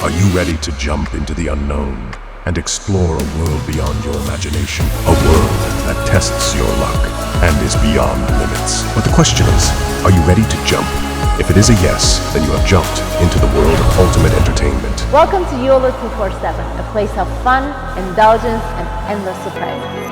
Are you ready to jump into the unknown and explore a world beyond your imagination? A world that tests your luck and is beyond limits. But the question is, are you ready to jump? If it is a yes, then you have jumped into the world of ultimate entertainment. Welcome to YOLO 247, a place of fun, indulgence, and endless surprises.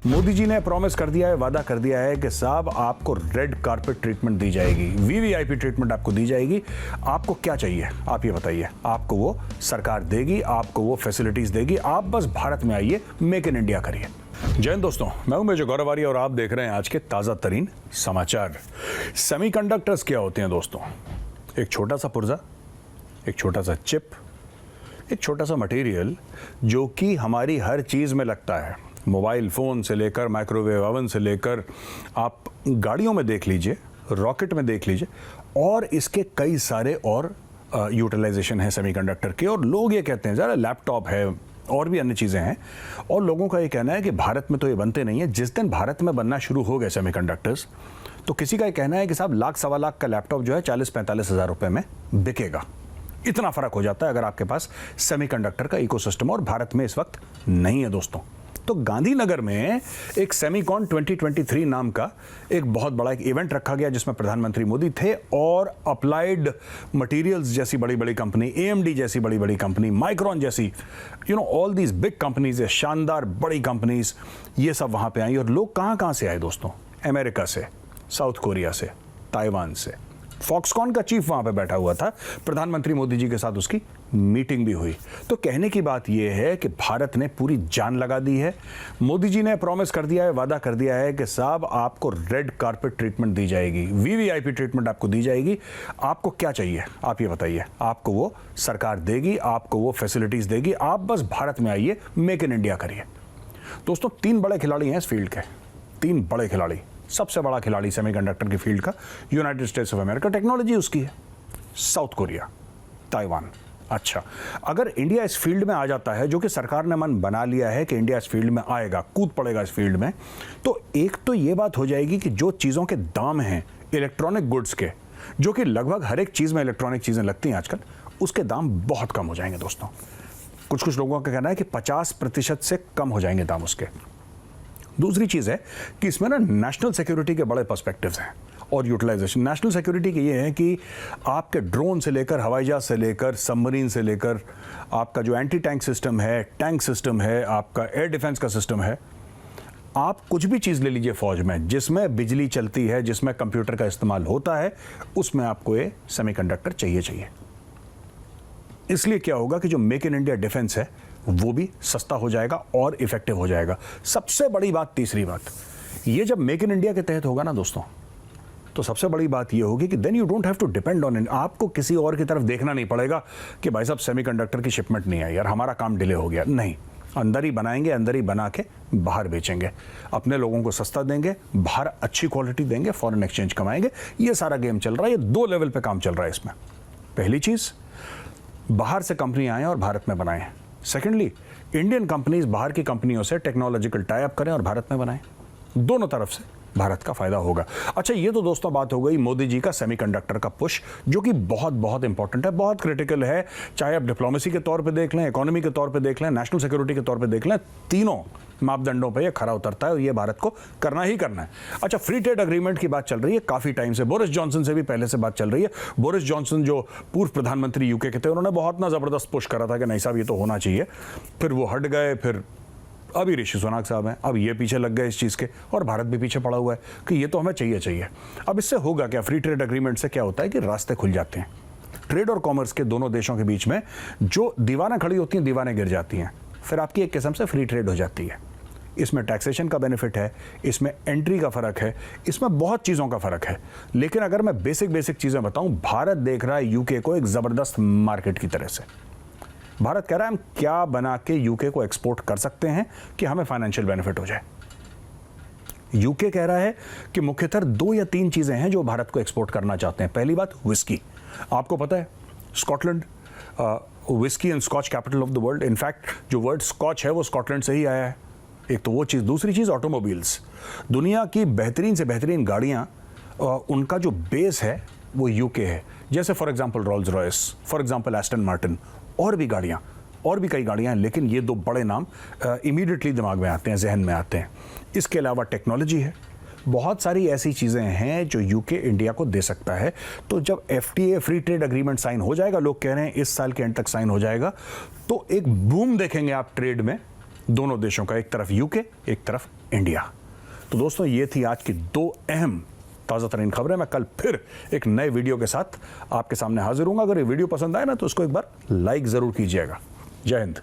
Modi ji ने promise कर दिया है, वादा कर दिया है कि साहब आपको रेड कारपेट ट्रीटमेंट दी जाएगी, वीवीआईपी ट्रीटमेंट आपको दी जाएगी। आपको क्या चाहिए आप ये बताइए। आपको वो सरकार देगी, आपको वो फैसिलिटीज देगी, आप बस भारत में आइए, मेक इन इंडिया करिए। जय हिंद दोस्तों, मैं हूं मेजर गौरव आर्य और आप देख रहे हैं आज के ताजा तरीन समाचार। सेमीकंडक्टर्स क्या होते हैं दोस्तों? एक छोटा सा पुर्जा, एक छोटा सा चिप, एक छोटा सा मटेरियल जो कि हमारी हर चीज में लगता है। मोबाइल फ़ोन से लेकर माइक्रोवेव ओवन से लेकर आप गाड़ियों में देख लीजिए, रॉकेट में देख लीजिए, और इसके कई सारे और यूटिलाइजेशन है सेमीकंडक्टर के। और लोग ये कहते हैं ज़रा लैपटॉप है और भी अन्य चीज़ें हैं, और लोगों का ये कहना है कि भारत में तो ये बनते नहीं है। जिस दिन भारत में बनना शुरू हो गए सेमीकंडक्टर्स, तो किसी का ये कहना है कि साहब लाख सवा लाख का लैपटॉप जो है 40-45 हज़ार रुपये में बिकेगा। इतना फ़र्क हो जाता है अगर आपके पास सेमीकंडक्टर का इकोसिस्टम, और भारत में इस वक्त नहीं है दोस्तों। तो गांधीनगर में एक सेमीकॉन 2023 नाम का एक बहुत बड़ा एक इवेंट रखा गया जिसमें प्रधानमंत्री मोदी थे और अप्लाइड मटेरियल्स जैसी बड़ी बड़ी कंपनी, AMD जैसी बड़ी बड़ी कंपनी, माइक्रॉन जैसी, ऑल दीज बिग कंपनीज, शानदार बड़ी कंपनीज, ये सब वहां पे आई। और लोग कहां से आए दोस्तों? अमेरिका से, साउथ कोरिया से, ताइवान से। फॉक्सकॉन का चीफ वहां पे बैठा हुआ था, प्रधानमंत्री मोदी जी के साथ उसकी मीटिंग भी हुई। तो कहने की बात यह है कि भारत ने पूरी जान लगा दी है। मोदी जी ने प्रॉमिस कर दिया है, वादा कर दिया है कि साहब आपको रेड कारपेट ट्रीटमेंट दी जाएगी, वीवीआईपी ट्रीटमेंट आपको दी जाएगी। आपको क्या चाहिए आप ये बताइए। आपको वो सरकार देगी, आपको वो फैसिलिटीज देगी, आप बस भारत में आइए, मेक इन इंडिया करिए। दोस्तों, 3 बड़े खिलाड़ी हैं इस फील्ड के, 3 बड़े खिलाड़ी। सबसे बड़ा खिलाड़ी सेमीकंडक्टर की फील्ड का United states of America, technology उसकी है। South Korea, Taiwan. अच्छा, अगर इंडिया इस फील्ड में आ जाता है, जो कि सरकार ने मन बना लिया है कि इंडिया इस फील्ड में आएगा, कूद पड़ेगा इस फील्ड में, तो एक तो ये बात हो जाएगी कि जो चीज़ों के दाम हैं इलेक्ट्रॉनिक गुड्स के, जो कि लगभग हर एक चीज़ में इलेक्ट्रॉनिक चीज़ें लगती हैं आजकल, उसके दाम बहुत कम हो जाएंगे दोस्तों। कुछ लोगों का कहना है कि 50% से कम हो जाएंगे दाम उसके। दूसरी चीज़ है कि इसमें ना नेशनल सिक्योरिटी के बड़े पर्सपेक्टिव्स हैं और यूटिलाइजेशन। नेशनल सिक्योरिटी के ये है कि आपके ड्रोन से लेकर, हवाई जहाज से लेकर, सबमरीन से लेकर, आपका जो एंटी टैंक सिस्टम है, टैंक सिस्टम है, आपका एयर डिफेंस का सिस्टम है, आप कुछ भी चीज़ ले लीजिए फौज में जिसमें बिजली चलती है, जिसमें कंप्यूटर का इस्तेमाल होता है, उसमें आपको ये सेमीकंडक्टर चाहिए। इसलिए क्या होगा कि जो मेक इन इंडिया डिफेंस है वो भी सस्ता हो जाएगा और इफेक्टिव हो जाएगा। सबसे बड़ी बात, तीसरी बात, ये जब मेक इन इंडिया के तहत होगा ना दोस्तों, तो सबसे बड़ी बात ये होगी कि then you don't have to depend on, आपको किसी और की तरफ देखना नहीं पड़ेगा कि भाई साहब सेमीकंडक्टर की शिपमेंट नहीं आई यार, हमारा काम डिले हो गया। नहीं, अंदर ही बनाएंगे, अंदर ही बना के बाहर बेचेंगे, अपने लोगों को सस्ता देंगे, बाहर अच्छी क्वालिटी देंगे, फॉरेन एक्सचेंज कमाएंगे। ये सारा गेम चल रहा है, ये 2 लेवल पे काम चल रहा है इसमें। पहली चीज, बाहर से कंपनी आए और भारत में बनाएं। सेकेंडली, इंडियन कंपनीज बाहर की कंपनियों से टेक्नोलॉजिकल टाई अप करें और भारत में बनाएं। दोनों तरफ से भारत का फायदा होगा। अच्छा, ये तो दोस्तों बात हो गई मोदी जी का सेमीकंडक्टर का पुश, जो कि बहुत इंपॉर्टेंट है, बहुत क्रिटिकल है। चाहे आप डिप्लोमेसी के तौर पे देख लें, इकोनॉमी के तौर पे देख लें, नेशनल सिक्योरिटी के तौर पे देख लें, तीनों मापदंडों पे ये खरा उतरता है और ये भारत को करना ही करना है। अच्छा, फ्री ट्रेड अग्रीमेंट की बात चल रही है काफी टाइम से, बोरिस जॉनसन से भी पहले से बात चल रही है। बोरिस जॉनसन जो पूर्व प्रधानमंत्री यूके के थे, उन्होंने बहुत ना जबरदस्त पुश करा था कि नहीं साहब ये तो होना चाहिए। फिर वो हट गए, फिर अभी ऋषि सुनाक साहब हैं, अब ये पीछे लग गए इस चीज़ के, और भारत भी पीछे पड़ा हुआ है कि ये तो हमें चाहिए। अब इससे होगा क्या? फ्री ट्रेड अग्रीमेंट से क्या होता है कि रास्ते खुल जाते हैं। ट्रेड और कॉमर्स के दोनों देशों के बीच में जो दीवारें खड़ी होती हैं, दीवारें गिर जाती हैं, फिर आपकी एक किस्म से फ्री ट्रेड हो जाती है। इसमें टैक्सेशन का बेनिफिट है, इसमें एंट्री का फ़र्क है, इसमें बहुत चीज़ों का फ़र्क है। लेकिन अगर मैं बेसिक चीज़ें बताऊं, भारत देख रहा है यूके को एक ज़बरदस्त मार्केट की तरह से। भारत कह रहा है हम क्या बना के यूके को एक्सपोर्ट कर सकते हैं कि हमें फाइनेंशियल बेनिफिट हो जाए। यूके कह रहा है कि मुख्यतः 2 या 3 चीज़ें हैं जो भारत को एक्सपोर्ट करना चाहते हैं। पहली बात, विस्की। आपको पता है Scotland whisky and Scotch capital of the world. In fact जो वर्ड स्कॉच है वो स्कॉटलैंड से ही आया है। एक तो वो चीज़, दूसरी चीज़ ऑटोमोबाइल्स। दुनिया की बेहतरीन से बेहतरीन गाड़ियाँ, उनका जो बेस है वो यूके है। जैसे for example Rolls Royce, for example Aston Martin, और भी कई गाड़ियाँ हैं, लेकिन ये दो बड़े नाम इमीडिएटली दिमाग में आते हैं, जहन में आते हैं। इसके अलावा टेक्नोलॉजी है, बहुत सारी ऐसी चीज़ें हैं जो यूके इंडिया को दे सकता है। तो जब FTA free trade agreement sign हो जाएगा, लोग कह रहे हैं इस साल के एंड तक साइन हो जाएगा, तो एक बूम देखेंगे आप ट्रेड में दोनों देशों का, एक तरफ यूके, एक तरफ इंडिया। तो दोस्तों, ये थी आज की 2 अहम ताज़ा तरीन खबरें। मैं कल फिर एक नए वीडियो के साथ आपके सामने हाजिर हूँगा। अगर ये वीडियो पसंद आए ना तो उसको एक बार लाइक ज़रूर कीजिएगा। जय हिंद।